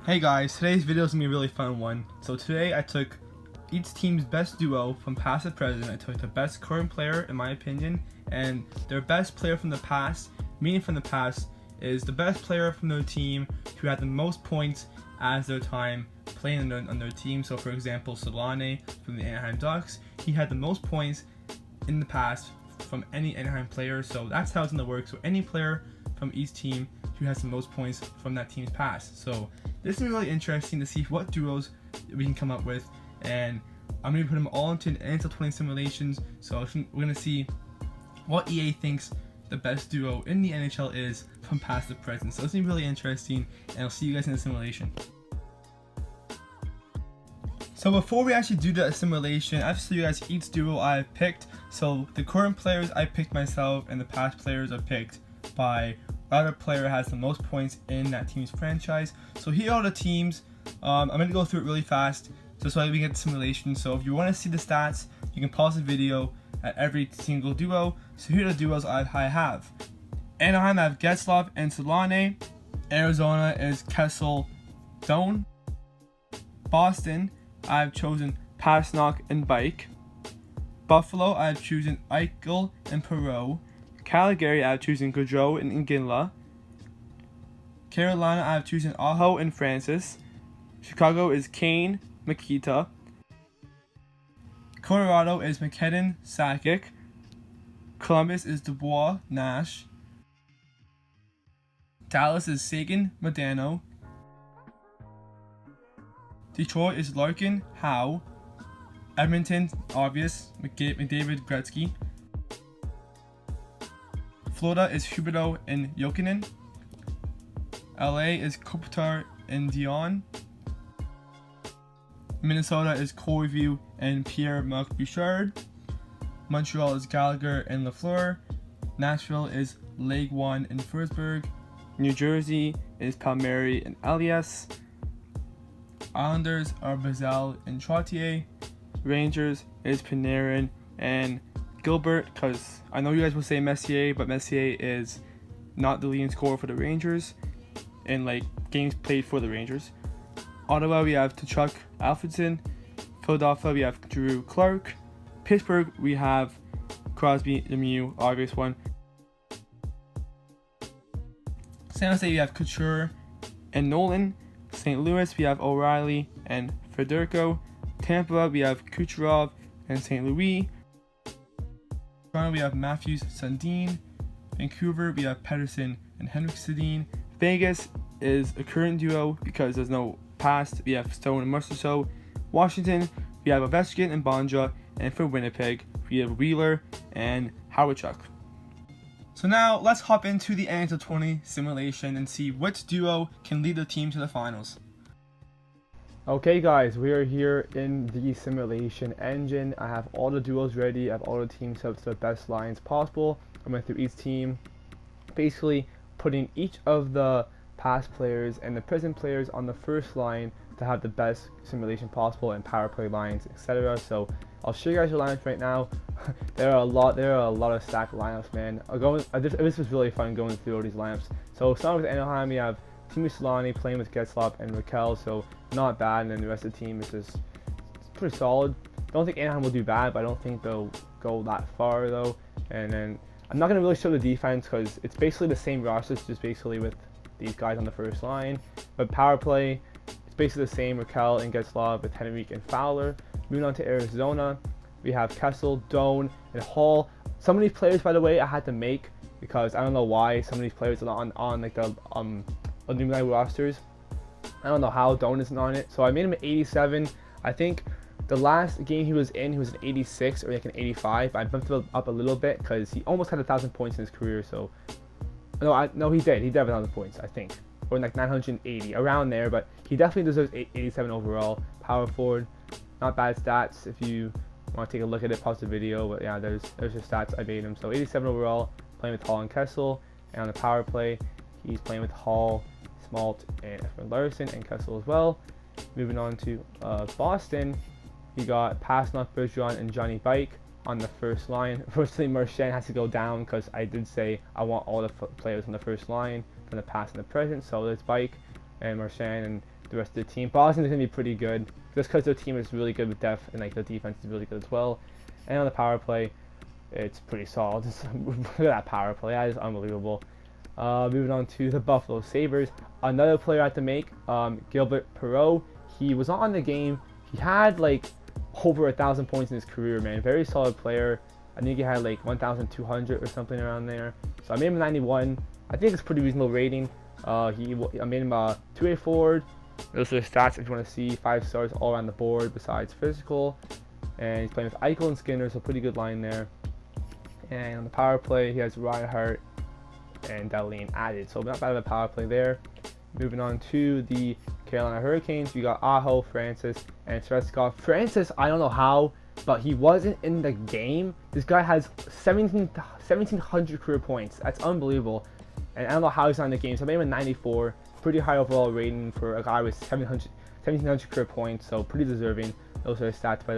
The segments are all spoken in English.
Hey guys, today's video is going to be a really fun one. So today I took each team's best duo from past to present. I took the best current player in my opinion, and their best player from the past, meaning from the past, is the best player from their team who had the most points as their time playing on their team. So for example, Solane from the Anaheim Ducks, he had the most points in the past from any Anaheim player. So that's how it's going to work. So any player from each team who has the most points from that team's past. So this is really interesting to see what duos we can come up with, and I'm going to put them all into an NHL 20 simulations. So we're going to see what EA thinks the best duo in the NHL is from past to present. So it's going to be really interesting, and I'll see you guys in the simulation. So before we actually do the simulation, I have to show you guys each duo I've picked. So the current players I picked myself, and the past players are picked by whatever player has the most points in that team's franchise. So here are the teams. I'm going to go through it really fast just so we can get the simulation. So if you want to see the stats, you can pause the video at every single duo. So here are the duos I have. Anaheim, I have Getzlaf and Solane. Arizona is Kessel, Doan. Boston, I've chosen Pastrnak and Bike. Buffalo, I've chosen Eichel and Perreault. Calgary, I've chosen Gaudreau and Iginla. Carolina, I've chosen Aho and Francis. Chicago is Kane, Makita. Colorado is McKinnon, Sakic. Columbus is Dubois, Nash. Dallas is Sagan, Modano. Detroit is Larkin, Howe. Edmonton, obvious, McDavid, Gretzky. Florida is Huberdeau and Jokinen. LA is Kopitar and Dion. Minnesota is Corview and Pierre-Marc Bouchard. Montreal is Gallagher and Lafleur. Nashville is Leguan and Forsberg. New Jersey is Palmieri and Elias. Islanders are Bazel and Trottier. Rangers is Panarin and Gilbert, because I know you guys will say Messier, but Messier is not the leading scorer for the Rangers in games played for the Rangers. Ottawa, we have Tkachuk, Alfredson. Philadelphia, we have Drew Clark. Pittsburgh, we have Crosby, Lemieux, obvious one. San Jose, we have Couture and Nolan. St. Louis, we have O'Reilly and Federico. Tampa, we have Kucherov and St. Louis. Toronto, we have Matthews, Sundin. Vancouver, we have Pedersen and Henrik Sedin. Vegas is a current duo because there's no past. We have Stone and Marchessault. Washington, we have Ovechkin and Banja. And for Winnipeg, we have Wheeler and Howard. So now let's hop into the NHL 20 simulation and see which duo can lead the team to the finals. Okay guys, we are here in the simulation engine. I have all the duos ready. I have all the teams set up to the best lines possible. I went through each team, basically putting each of the past players and the present players on the first line to have the best simulation possible and power play lines, etc. So I'll show you guys the lineups right now. There are a lot of stacked lineups, man. This was really fun going through all these lineups. So starting with Anaheim, we have Team Solani playing with Getzlaf and Raquel, so not bad, and then the rest of the team is just pretty solid. Don't think Anaheim will do bad, but I don't think they'll go that far though. And then I'm not going to really show the defense because it's basically the same rosters, just basically with these guys on the first line. But power play, it's basically the same, Raquel and Getzlaf with Henrik and Fowler. Moving on to Arizona, we have Kessel, Doan, and Hall. Some of these players, by the way, I had to make because I don't know why some of these players are on like the Illuminati rosters. I don't know how Doan isn't on it. So I made him an 87. I think the last game he was an 86 or like an 85. I bumped him up a little bit because he almost had 1,000 points in his career. So no, he did. He did have 1,000 points, I think, or like 980 around there. But he definitely deserves 87 overall. Power forward, not bad stats. If you want to take a look at it, pause the video. But yeah, there's the stats I made him. So 87 overall, playing with Hall and Kessel, and on the power play, he's playing with Hall, Smalt, and Larson, and Kessel as well. Moving on to Boston, he got Pastrnak, Bergeron, and Johnny Bike on the first line. Unfortunately, Marchand has to go down because I did say I want all the players on the first line from the past and the present. So there's Bike, and Marchand and the rest of the team. Boston's going to be pretty good just because their team is really good with depth, and like the defense is really good as well. And on the power play, it's pretty solid. Just look at that power play. That is unbelievable. Moving on to the Buffalo Sabres. Another player I have to make, Gilbert Perreault. He was on the game. He had like over 1,000 points in his career, man. Very solid player. I think he had like 1,200 or something around there. So I made him 91. I think it's a pretty reasonable rating. I made him a 2A forward. Those are the stats if you want to see. 5 stars all around the board besides physical. And he's playing with Eichel and Skinner, so pretty good line there. And on the power play, he has Reinhart and Dahlin added. So not bad of a power play there. Moving on to the Carolina Hurricanes, we got Aho, Francis, and Svechnikov. Francis, I don't know how, but he wasn't in the game. This guy has 1,700 career points. That's unbelievable. And I don't know how he's not in the game. So I made him a 94. Pretty high overall rating for a guy with 1,700 career points. So pretty deserving. Those are the stats, by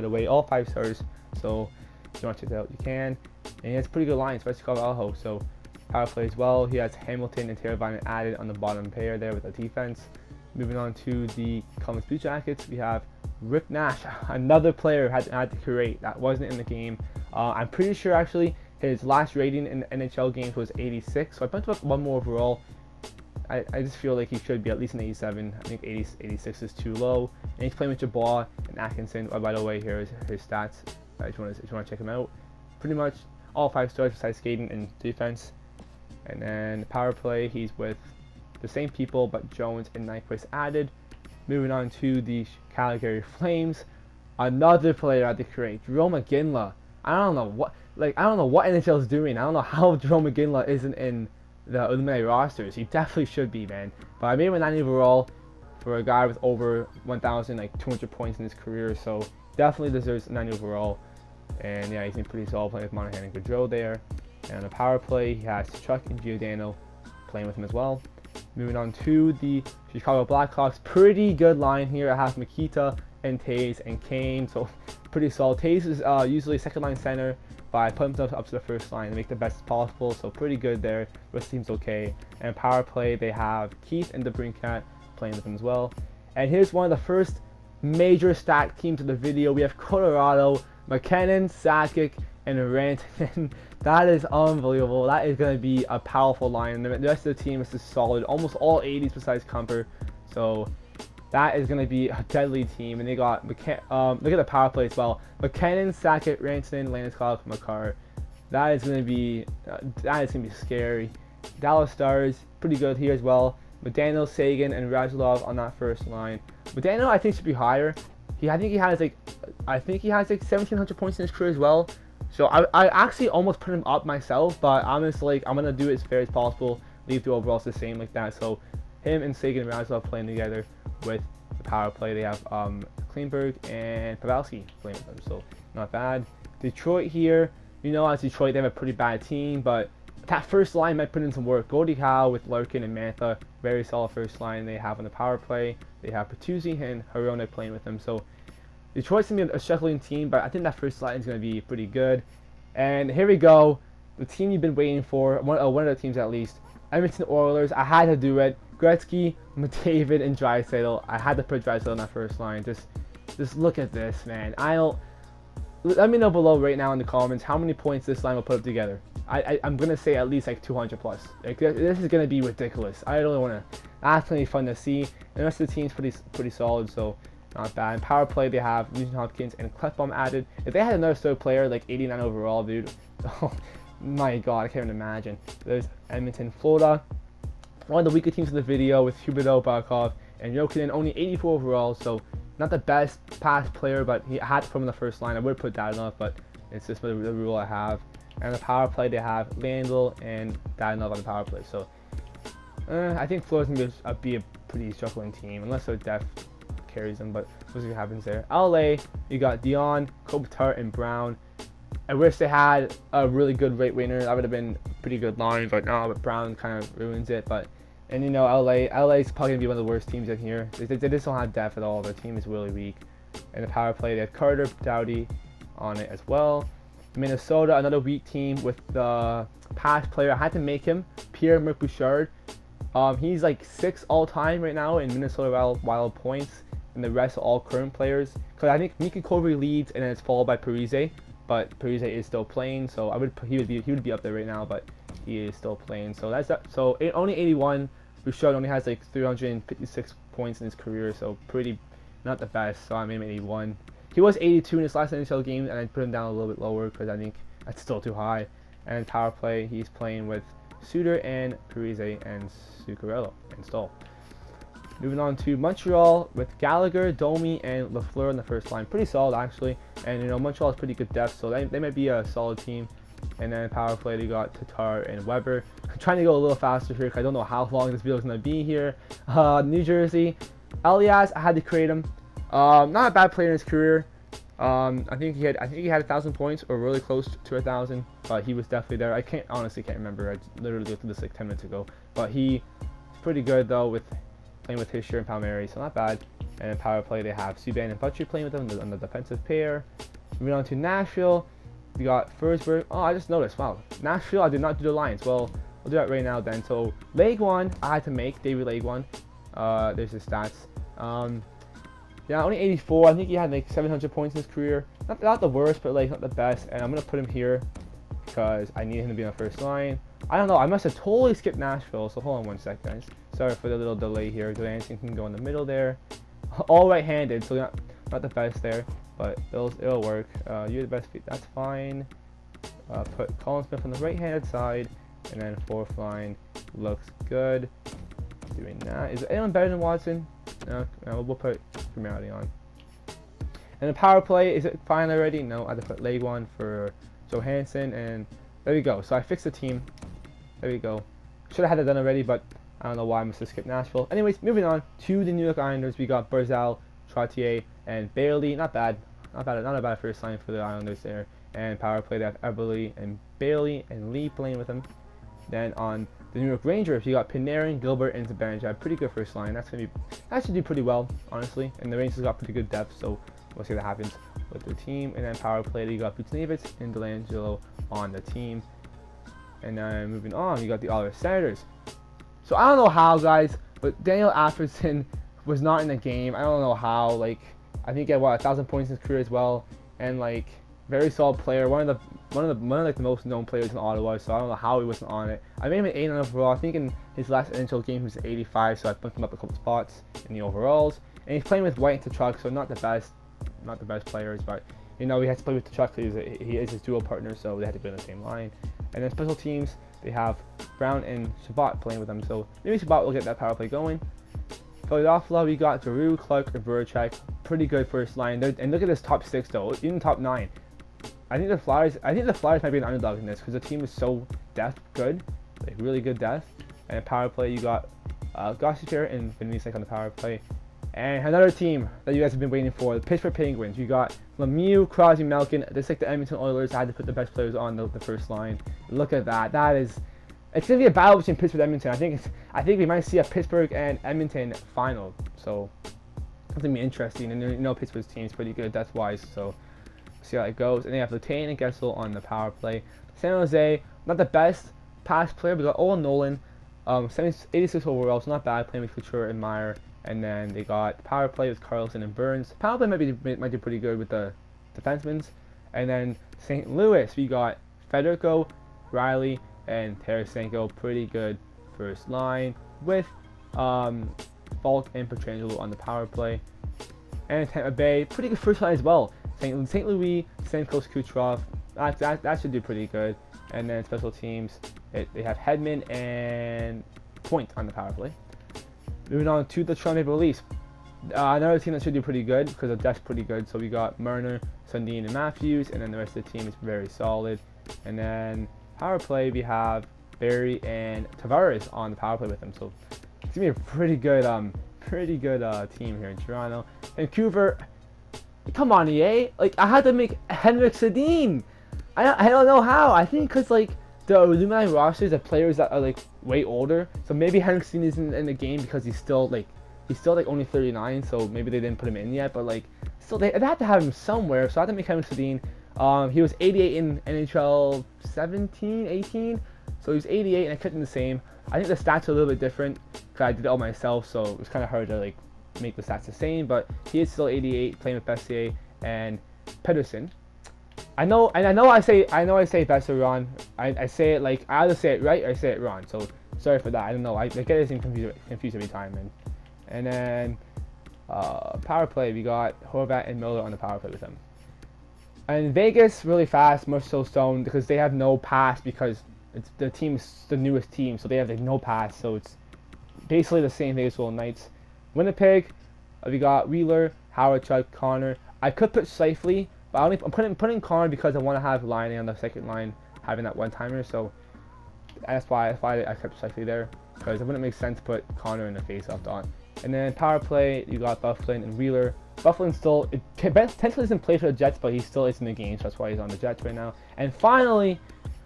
the way. All 5 stars. So if you want to check it out, you can. And he has pretty good lines. Svechnikov, Aho. So power play as well. He has Hamilton and Teravainen added on the bottom pair there with the defense. Moving on to the Columbus Blue Jackets, we have Rick Nash, another player who had to create that wasn't in the game. I'm pretty sure actually his last rating in the NHL games was 86, so I bumped up one more overall. I just feel like he should be at least an 87. I think 86 is too low. And he's playing with Dubois and Atkinson. Oh, by the way, here's his stats if you want to check him out. Pretty much all 5 stars besides skating and defense. And then power play, he's with the same people, but Jones and Nyquist added. Moving on to the Calgary Flames, another player at the create, Jerome McGinley. I don't know what NHL is doing. I don't know how Jerome McGinley isn't in the eliminated rosters. He definitely should be, man. But I made him a 90 overall for a guy with over 1,200 points in his career, so definitely deserves a 90 overall. And yeah, he's been pretty solid playing with Monahan and Gaudreau there. And on the power play, he has Chuck and Giordano playing with him as well. Moving on to the Chicago Blackhawks, pretty good line here. I have Mikita and Taves and Kane, so pretty solid. Taves is usually second line center, but I put him up to the first line to make the best as possible, so pretty good there. The rest seems okay. And power play, they have Keith and DeBrincat playing with him as well. And here's one of the first major stack teams of the video. We have Colorado, McKinnon, Sakic, and Rantanen. That is unbelievable. That is going to be a powerful line. The rest of the team is just solid. Almost all 80s besides Kumper. So that is going to be a deadly team. And they got look at the power play as well. McKinnon, Sakic, Rantanen, Landeskog, Makar. That is going to be scary. Dallas Stars pretty good here as well. McDaniel, Sagan, and Radulov on that first line. McDaniel I think should be higher. I think he has like 1,700 points in his career as well. So I actually almost put him up myself, but I'm just like, I'm gonna do it as fair as possible, leave the overalls the same like that. So him and Sagan and Razov playing together with the power play. They have Kleinberg and Pavelski playing with them, so not bad. Detroit here, you know, as Detroit they have a pretty bad team, but that first line might put in some work. Gordie Howe with Larkin and Mantha, very solid first line they have on the power play. They have Patuzzi and Harone playing with them, so Detroit's going to be a struggling team, but I think that first line is going to be pretty good. And here we go, the team you've been waiting for, one of the teams at least, Edmonton Oilers. I had to do it. Gretzky, McDavid, and Draisaitl. I had to put Draisaitl on that first line. Just look at this, man. Let me know below right now in the comments how many points this line will put up together. I'm going to say at least like 200 plus. Like, this is going to be ridiculous. I really want to. That's going to be fun to see. And the rest of the team's pretty solid, so not bad. In power play, they have Nugent Hopkins and Klefbom added. If they had another third player, like 89 overall, dude, oh my god, I can't even imagine. There's Edmonton, Florida. One of the weaker teams in the video with Huberdeau, Barkov, and Jokinen, only 84 overall, so not the best pass player, but he had to put him in the first line. I would put Dadonov, but it's just the rule I have. And on the power play, they have Landl and Dadonov on the power play. So I think Florida's going to be a pretty struggling team, unless their depth carries them, but we'll see what happens there. LA, you got Dion, Kopitar, and Brown. I wish they had a really good rate winner. That would have been a pretty good line, but no, but Brown kind of ruins it. And you know, LA is probably gonna be one of the worst teams in here. They just don't have depth at all. Their team is really weak. And the power play, they have Carter, Doughty on it as well. Minnesota, another weak team with the pass player. I had to make him Pierre-Marc Bouchard. He's like 6th all time right now in Minnesota Wild points, and the rest are all current players. Because I think Mika Kobe leads, and then it's followed by Parise. But Parise is still playing, so he would be up there right now, but he is still playing. So that's that. So only 81. Bouchard only has like 356 points in his career, so pretty not the best. So I made him 81. He was 82 in his last NHL game, and I put him down a little bit lower because I think that's still too high. And in power play, he's playing with Suter and Parise and Zuccarello and Stahl. Moving on to Montreal with Gallagher, Domi, and Lafleur on the first line. Pretty solid, actually. And, Montreal has pretty good depth, so they might be a solid team. And then power play, they got Tatar and Weber. I'm trying to go a little faster here because I don't know how long this video is going to be here. New Jersey. Elias, I had to create him. Not a bad player in his career. I think he had 1,000 points or really close to 1,000, but he was definitely there. I honestly can't remember. I literally looked at this like 10 minutes ago. But he's pretty good though with playing with Hischier and Palmieri, so not bad. And in power play, they have Subban and Butcher playing with them on the defensive pair. Moving on to Nashville, we got Forsberg. Oh, I just noticed. Wow, Nashville. I did not do the lines. Well, we'll do that right now then. So leg one, I had to make David leg one. There's his stats. Yeah, only 84. I think he had like 700 points in his career. Not the worst, but like not the best. And I'm gonna put him here because I need him to be on the first line. I don't know. I must have totally skipped Nashville. So hold on one sec, guys. Sorry for the little delay here. Delancey can go in the middle there. All right-handed, so not the best there, but it'll work. You're the best. That's fine. Put Colin Smith on the right-handed side, and then fourth line looks good. Doing that. Is anyone better than Watson? No, we'll put Formality on. And the power play, is it fine already? No, I had to put leg one for Johansson, and there we go. So I fixed the team. There we go. Should have had it done already, but I don't know why I must have skipped Nashville. Anyways, moving on to the New York Islanders. We got Barzal, Trottier, and Bailey. Not a bad first line for the Islanders there. And power play, they have Eberle and Bailey and Lee playing with them. Then on the New York Rangers, you got Panarin, Gilbert, and Zibanejad. Pretty good first line. That should do pretty well, honestly. And the Rangers got pretty good depth, so we'll see what happens with the team. And then power play, you got Buchnevich and Delangelo on the team. And then moving on, you got the Ottawa Senators. So I don't know how, guys, but Daniel Alfredsson was not in the game. I don't know how. Like, I think he had 1,000 points in his career as well, and like very solid player. One of the most known players in Ottawa. So I don't know how he wasn't on it. I made him an 89 overall. I think in his last NHL game he was 85, so I bumped him up a couple spots in the overalls. And he's playing with White and Tkachuk, so not the best players, but he has to play with Tkachuk because he is his dual partner, so they had to be on the same line. And then special teams, they have Brown and Shabbat playing with them, so maybe Shabbat will get that power play going. Philadelphia, we got Giroux, Clark, and Voracek. Pretty good first line. And look at this top 6 though, even top 9. I think the Flyers might be an underdog in this because the team is so good, like really good depth. And in power play, you got Gossiper and Vinisek on the power play. And another team that you guys have been waiting for, the Pittsburgh Penguins. You got Lemieux, Crosby, Malkin. Just like the Edmonton Oilers, I had to put the best players on the first line. Look at that. It's gonna be a battle between Pittsburgh and Edmonton. I think we might see a Pittsburgh and Edmonton final. So it's gonna be interesting. And Pittsburgh's team is pretty good depth wise. So see how it goes. And they have Letang and Gessel on the power play. San Jose, not the best pass player, but we got Owen Nolan, 86 overall, so not bad, playing with Couture and Meyer. And then they got power play with Carlson and Burns. Power play might do pretty good with the defensemen. And then St. Louis, we got Federico, Riley, and Tarasenko. Pretty good first line with Falk and Pietrangelo on the power play. And Tampa Bay, pretty good first line as well. St. Louis, Stamkos, Kucherov. That should do pretty good. And then special teams, they have Hedman and Point on the power play. Moving on to the Toronto Maple Leafs. Another team that should do pretty good because the depth's pretty good. So we got Marner, Sundin, and Matthews, and then the rest of the team is very solid. And then power play, we have Barry and Tavares on the power play with them. So it's gonna be a pretty good team here in Toronto. Vancouver, come on, EA! Like I had to make Henrik Sedin. I don't know how. I think because like the Illuminati rosters of players that are like way older, so maybe Henrik Sedin isn't in the game because he's still like only 39, so maybe they didn't put him in yet. But like still they have to have him somewhere, so I had to make Henrik Sedin. He was 88 in NHL 17, 18, so he was 88, and I kept him the same. I think the stats are a little bit different because I did it all myself, so it was kind of hard to like make the stats the same. But he is still 88, playing with Bessier and Pedersen. I know I say Besser wrong. I say it like I either say it right or I say it wrong. So sorry for that. I don't know. I get this confused every time. And then power play, we got Horvat and Miller on the power play with them. And Vegas really fast, much so stoned because they have no pass because the team's the newest team, so they have like no pass. So it's basically the same Vegas Golden Knights. Winnipeg, we got Wheeler, Howard, Chuck, Connor. I could put Shifley, but I'm putting Connor because I want to have Liney on the second line having that one timer. So that's why I kept Shifley there, because it wouldn't make sense to put Connor in the face-off dot. And then power play, you got Bufflin and Wheeler. Bufflin still potentially doesn't play for the Jets, but he still is in the game, so that's why he's on the Jets right now. And finally,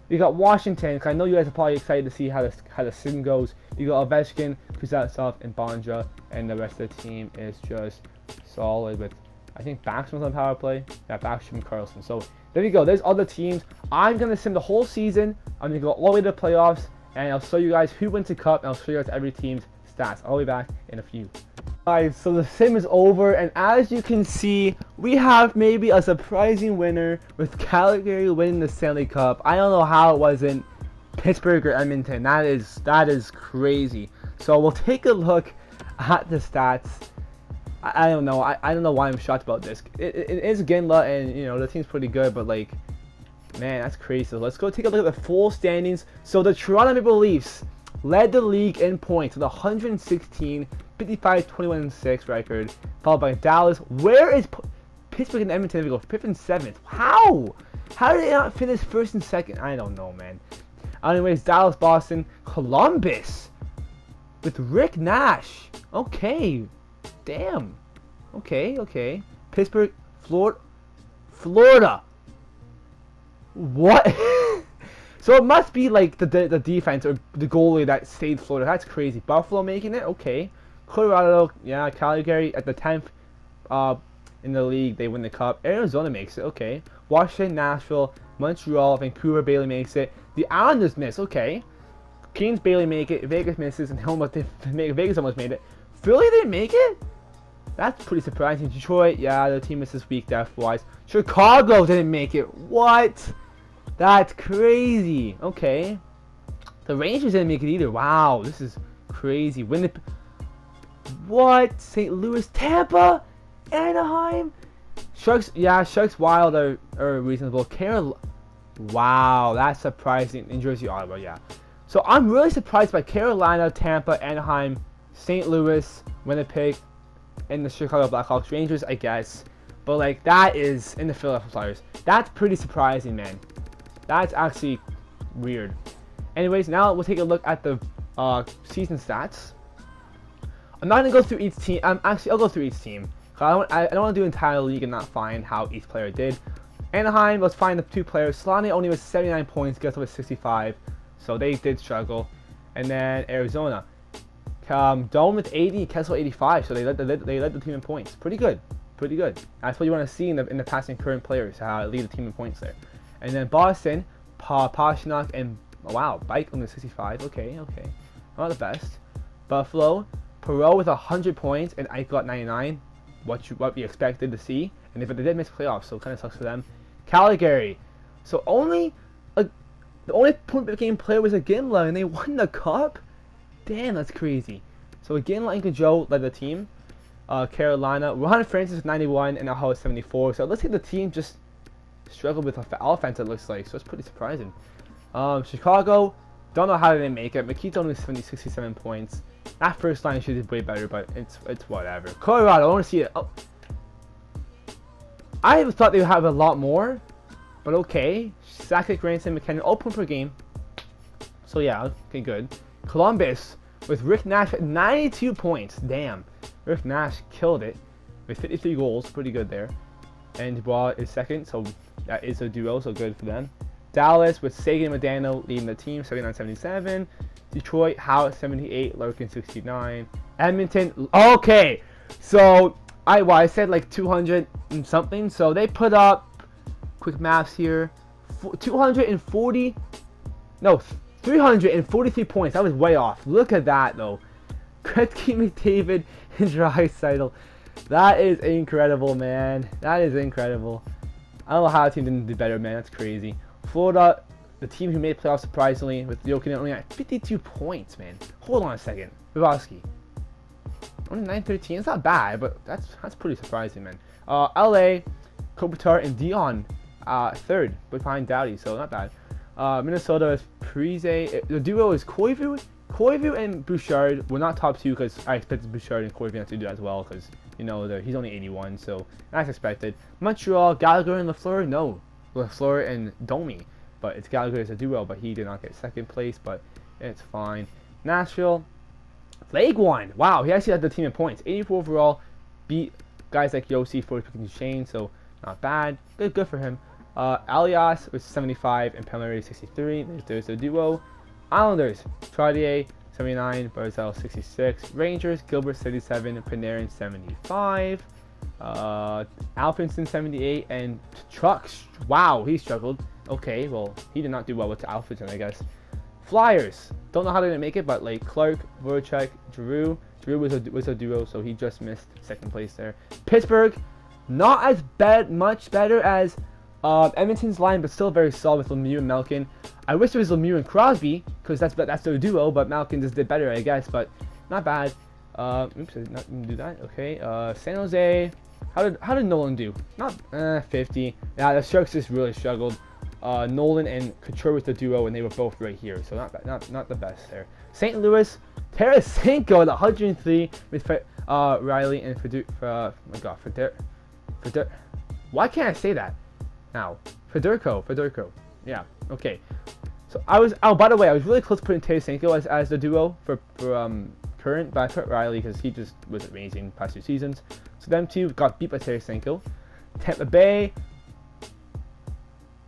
we got Washington. Cause I know you guys are probably excited to see how the season goes. You got Ovechkin, Kuznetsov, and Bondra, and the rest of the team is just solid with, I think Backstrom's on power play. Yeah, Backstrom and Carlson. So there you go. There's other teams. I'm gonna sim the whole season. I'm gonna go all the way to the playoffs, and I'll show you guys who wins the cup, and I'll show you guys every team's stats. I'll be back in a few. Alright, so the sim is over, and as you can see, we have maybe a surprising winner with Calgary winning the Stanley Cup. I don't know how it wasn't Pittsburgh or Edmonton. That is crazy. So we'll take a look at the stats. I don't know. I don't know why I'm shocked about this. It is Ginla, and you know the team's pretty good, but like, man, that's crazy. So let's go take a look at the full standings. So the Toronto Maple Leafs led the league in points with 116, 55, 21, 6 record, followed by Dallas. Where is Pittsburgh and Edmonton? We go 5th and 7th. How? How did they not finish 1st and 2nd? I don't know, man. Anyways, Dallas, Boston, Columbus with Rick Nash. Okay, damn. Okay. Pittsburgh, Florida. What? So it must be like the defense or the goalie that saved Florida. That's crazy. Buffalo making it? Okay. Colorado, yeah. Calgary at the 10th in the league. They win the cup. Arizona makes it. Okay. Washington, Nashville, Montreal, Vancouver, Bailey makes it. The Islanders miss. Okay. Kings, Bailey make it. Vegas misses, and Vegas almost made it. Philly didn't make it? That's pretty surprising. Detroit, yeah, the team misses weak depth-wise. Chicago didn't make it. What? That's crazy. Okay. The Rangers didn't make it either. Wow, this is crazy. What? St. Louis, Tampa, Anaheim. Sharks, yeah, Sharks Wild are reasonable. Wow, that's surprising. In Jersey, Ottawa, yeah. So I'm really surprised by Carolina, Tampa, Anaheim, St. Louis, Winnipeg, and the Chicago Blackhawks. Rangers, I guess. But like that is in the Philadelphia Flyers. That's pretty surprising, man. That's actually weird. Anyways, now we'll take a look at the season stats. I'm not gonna go through each team. I'll go through each team. I don't want to do entire league and not find how each player did. Anaheim, let's find the two players. Solani only was 79 points, Gets was 65, so they did struggle. And then Arizona, Dome with 80, Kessel 85, so they led the team in points. Pretty good. That's what you want to see in the past and current players, how lead the team in points there. And then Boston, Pastrnak and wow, Bike only 65. Okay, not the best. Buffalo, Perot with 100 points and Eichel got 99. What we expected to see, and they did miss playoffs, so it kind of sucks for them. Calgary, so the only point per game player was a Ginla, and they won the cup. Damn, that's crazy. So Ginla and Gaudreau led the team. Carolina, Ron Francis with 91 and Aho 74. So let's see the team just struggled with offense, it looks like, so it's pretty surprising. Chicago, don't know how they make it. Makita only 67 points. That first line should have way better, but it's whatever. Colorado, I want to see it. Oh. I thought they would have a lot more, but okay. Sakic, Ranson, McKinnon, all point per game. So yeah, okay, good. Columbus with Rick Nash at 92 points. Damn, Rick Nash killed it with 53 goals. Pretty good there. And Dubois is second, so that is a duo, so good for them. Dallas with Sagan and Modano leading the team, 79-77. Detroit, Howe 78, Larkin 69. Edmonton, okay. So I said like 200 and something. So they put up, quick maths here, 240, no, 343 points. That was way off. Look at that, though. Gretzky, McDavid, and Draisaitl. That is incredible, man. That is incredible. I don't know how the team didn't do better, man. That's crazy. Florida, the team who made playoffs surprisingly, with Jokinen only at 52 points, man. Hold on a second. Bobrovsky. Only 913. It's not bad, but that's pretty surprising, man. LA, Kopitar, and Dion, third, but behind Doughty, so not bad. Minnesota is Parise. The duo is Koivu and Bouchard. Well, not top two because I expected Bouchard and Koivu to do as well because, you know, he's only 81, so that's expected. Montreal, Gallagher and Lafleur. No, Lafleur and Domi. But it's Gallagher as a duo, but he did not get second place, but it's fine. Nashville, Leg won. Wow, he actually had the team in points. 84 overall, beat guys like Yossi, 40 and Shane, so not bad. Good for him. Alias was 75 and Palmieri 63. There's the duo. Islanders, Trottier 79, Barzal 66. Rangers, Gilbert 77, Panarin 75. Alfredson 78 and Trucks. Wow, he struggled. Okay, well, he did not do well with Alfredson, I guess. Flyers, don't know how they didn't make it, but like Clark, Voracek, Drew was a duo, so he just missed second place there. Pittsburgh, not as much better as Edmonton's line, but still very solid with Lemieux and Malkin. I wish it was Lemieux and Crosby, because that's their duo, but Malkin just did better, I guess, but not bad. Oops, I did not do that. Okay, San Jose, how did Nolan do? Not 50. Yeah, the Sharks just really struggled. Nolan and Couture was the duo, and they were both right here, so not the best there. St. Louis, Tarasenko at 103 with Riley and why can't I say that now? Fedorko. Yeah, okay. So by the way, I was really close to putting Tarasenko as the duo for current, but I put Riley because he just was amazing past 2 seasons. So them two got beat by Tarasenko. Tampa Bay.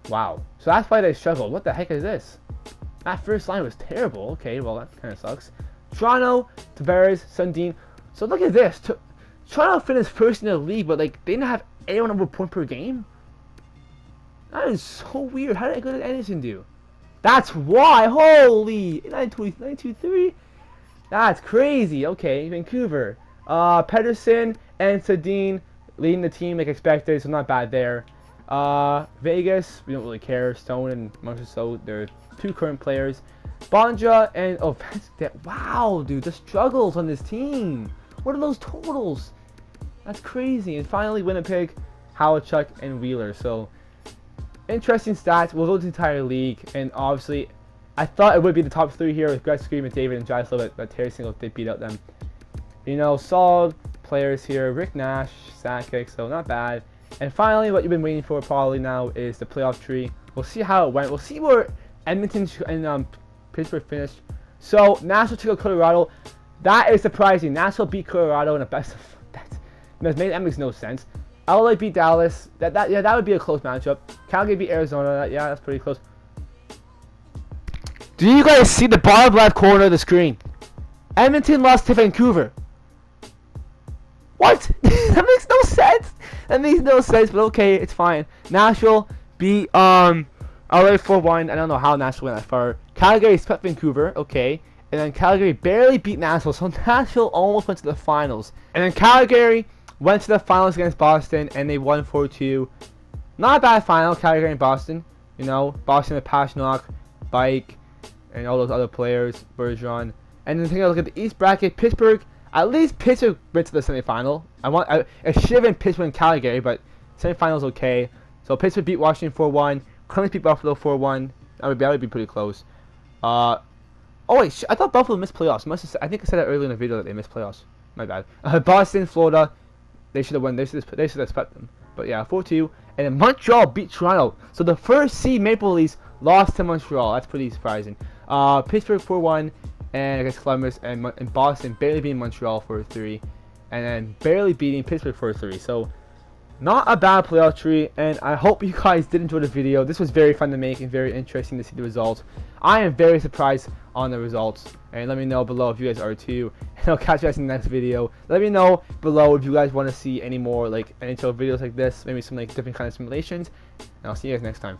Wow. So that's why they struggled. What the heck is this? That first line was terrible. Okay, well, that kind of sucks. Toronto, Tavares, Sundin. So look at this. Toronto finished first in the league, but like they didn't have anyone over a point per game. That is so weird. How did I go to Anderson do? That's why. Holy 923. That's crazy. Okay, Vancouver. Pedersen and Sedin leading the team like expected, so not bad there. Vegas, we don't really care. Stone and Marchessault, they're 2 current players. Bonja and wow, dude, the struggles on this team. What are those totals? That's crazy. And finally, Winnipeg, Howachuk, and Wheeler. So interesting stats. We'll go to the entire league, and obviously, I thought it would be the top 3 here with Gretzky, McDavid, and Draisaitl, but Tarasenko did beat out them. You know, solid players here. Rick Nash, Sakic, so not bad. And finally, what you've been waiting for probably now is the playoff tree. We'll see how it went. We'll see where Edmonton and Pittsburgh finished. So, Nashville took out Colorado. That is surprising. Nashville beat Colorado in the best of... That makes no sense. LA beat Dallas. That would be a close matchup. Calgary beat Arizona. Yeah, that's pretty close. Do you guys see the bottom left corner of the screen? Edmonton lost to Vancouver. What? That makes no sense. That makes no sense, but okay, it's fine. Nashville beat LA 4-1. I don't know how Nashville went that far. Calgary swept Vancouver, okay. And then Calgary barely beat Nashville, so Nashville almost went to the finals. And then Calgary went to the finals against Boston, and they won 4-2. Not a bad final, Calgary and Boston. You know, Boston with Pastrnak, Bike, and all those other players, Bergeron. And then take a look at the East bracket. Pittsburgh. At least Pittsburgh went to the semifinal. It should have been Pittsburgh and Calgary, but semifinal's okay. So Pittsburgh beat Washington 4-1. Columbus beat Buffalo 4-1. That would be pretty close. Oh wait, I thought Buffalo missed playoffs. I think I said that earlier in the video that they missed playoffs. My bad. Boston, Florida, they should have won. They should have swept them. But yeah, 4-2. And then Montreal beat Toronto. So the first seed Maple Leafs lost to Montreal. That's pretty surprising. Pittsburgh 4-1. And against Columbus, and Boston barely beating Montreal 4-3, and then barely beating Pittsburgh 4-3. So not a bad playoff tree, and I hope you guys did enjoy the video. This was very fun to make and very interesting to see the results. I am very surprised on the results, and let me know below if you guys are too. And I'll catch you guys in the next video. Let me know below if you guys want to see any more like NHL videos like this, maybe some like different kind of simulations, and I'll see you guys next time.